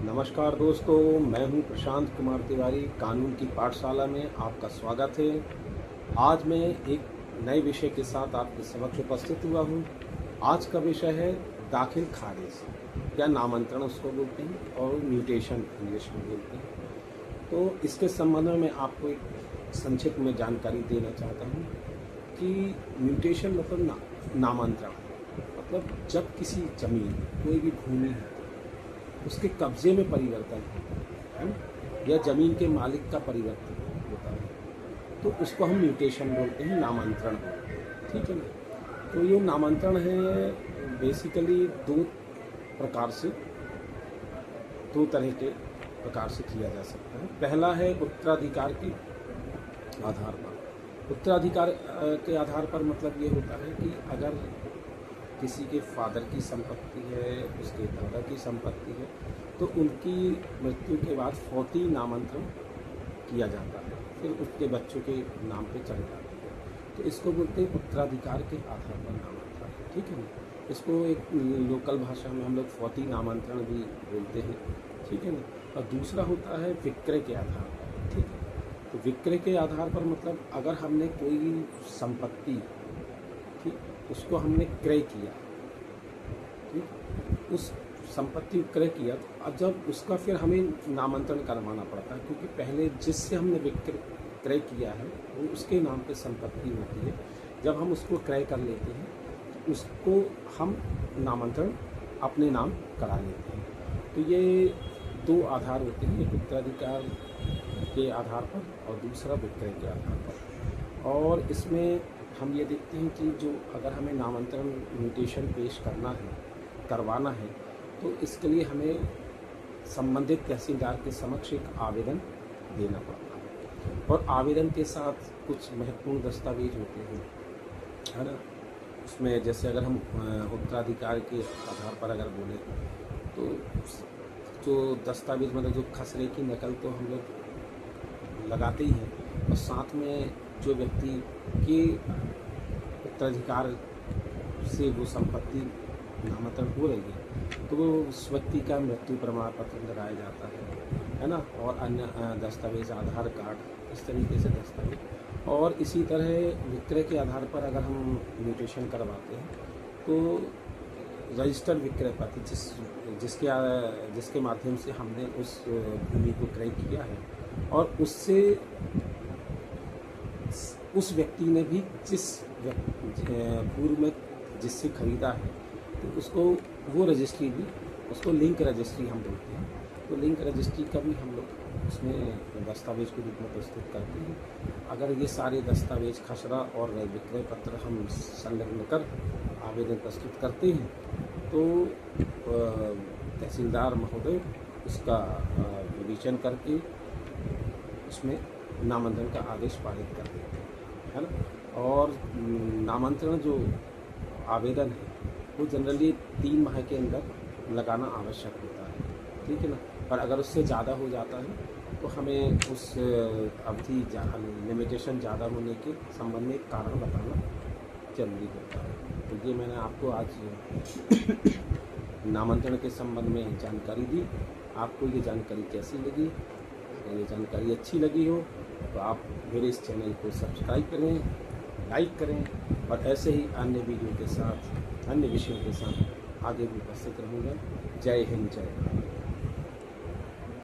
नमस्कार दोस्तों, मैं हूं प्रशांत कुमार तिवारी। कानून की पाठशाला में आपका स्वागत है। आज मैं एक नए विषय के साथ आपके समक्ष उपस्थित हुआ हूं। आज का विषय है दाखिल खारिज या नामांतरण उसको बोलते हैं और म्यूटेशन इंग्लिश में बोलते हैं। तो इसके संबंध में मैं आपको एक संक्षिप्त में जानकारी देना चाहता हूं कि म्यूटेशन मतलब नामांतरण मतलब जब किसी जमीन कोई भी भूमि है उसके कब्जे में परिवर्तन है ना, या ज़मीन के मालिक का परिवर्तन होता है तो उसको हम म्यूटेशन बोलते हैं, नामांतरण बोलते हैं। ठीक है ना। तो ये नामांतरण है बेसिकली दो तरह के प्रकार से किया जा सकता है। पहला है उत्तराधिकार के आधार पर। उत्तराधिकार के आधार पर मतलब ये होता है कि अगर किसी के फादर की संपत्ति है, उसके दादा की संपत्ति है, तो उनकी मृत्यु के बाद फौती नामांतरण किया जाता है, फिर उसके बच्चों के नाम पे चढ़ जाती है। तो इसको बोलते हैं उत्तराधिकार के आधार पर नामांतरण। ठीक है ना। इसको एक लोकल भाषा में हम लोग फौती नामांतरण भी बोलते हैं। ठीक है ना। और दूसरा होता है विक्रय के आधार पर। ठीक है। तो विक्रय के आधार पर मतलब अगर हमने कोई संपत्ति उसको हमने क्रय किया, ठीक, उस संपत्ति को क्रय किया, तो अब जब उसका फिर हमें नामांतरण करवाना पड़ता है, क्योंकि पहले जिससे हमने क्रय किया है वो उसके नाम पे संपत्ति होती है। जब हम उसको क्रय कर लेते हैं तो उसको हम नामांतरण अपने नाम करा लेते हैं। तो ये दो आधार होते हैं, एक उत्तराधिकार के आधार पर और दूसरा विक्रय के आधार पर। और इसमें हम ये देखते हैं कि जो अगर हमें नामांतरण म्यूटेशन पेश करवाना है तो इसके लिए हमें संबंधित तहसीलदार के समक्ष एक आवेदन देना पड़ता है, और आवेदन के साथ कुछ महत्वपूर्ण दस्तावेज होते हैं, है ना। उसमें जैसे अगर हम उत्तराधिकार के आधार पर अगर बोले तो जो दस्तावेज मतलब जो खसरे की नकल तो हम लोग लगाते ही हैं, और साथ में जो व्यक्ति के उत्तराधिकार से वो संपत्ति नामांतरण हो रही है तो वो उस व्यक्ति का मृत्यु प्रमाण पत्र लगाया जाता है ना, और अन्य दस्तावेज, आधार कार्ड, इस तरीके से दस्तावेज। और इसी तरह विक्रय के आधार पर अगर हम म्यूटेशन करवाते हैं तो रजिस्टर्ड विक्रय पत्र जिसके माध्यम से हमने उस भूमि को क्रय किया है और उससे उस व्यक्ति ने भी जिस पूर्व में जिससे खरीदा है तो उसको वो रजिस्ट्री भी, उसको लिंक रजिस्ट्री हम बोलते हैं। तो लिंक रजिस्ट्री का भी हम लोग उसमें दस्तावेज के रूप में प्रस्तुत करते हैं। अगर ये सारे दस्तावेज, खसरा और विक्रय पत्र हम संलग्न कर आवेदन प्रस्तुत करते हैं तो तहसीलदार महोदय उसका विवेचन करके उसमें नामांतरण का आदेश पारित कर देते हैं, है ना। और नामांतरण जो आवेदन है वो जनरली 3 माह के अंदर लगाना आवश्यक होता है। ठीक है ना। पर अगर उससे ज़्यादा हो जाता है तो हमें उस अवधि लिमिटेशन ज़्यादा होने के संबंध में कारण बताना जरूरी होता है। तो ये मैंने आपको आज नामांतरण के संबंध में जानकारी दी। आपको ये जानकारी कैसी लगी? ये जानकारी अच्छी लगी हो तो आप मेरे इस चैनल को सब्सक्राइब करें, लाइक करें, और ऐसे ही अन्य वीडियो के साथ, अन्य विषयों के साथ आगे भी उपस्थित रहूँगा। जय हिंद, जय भारत।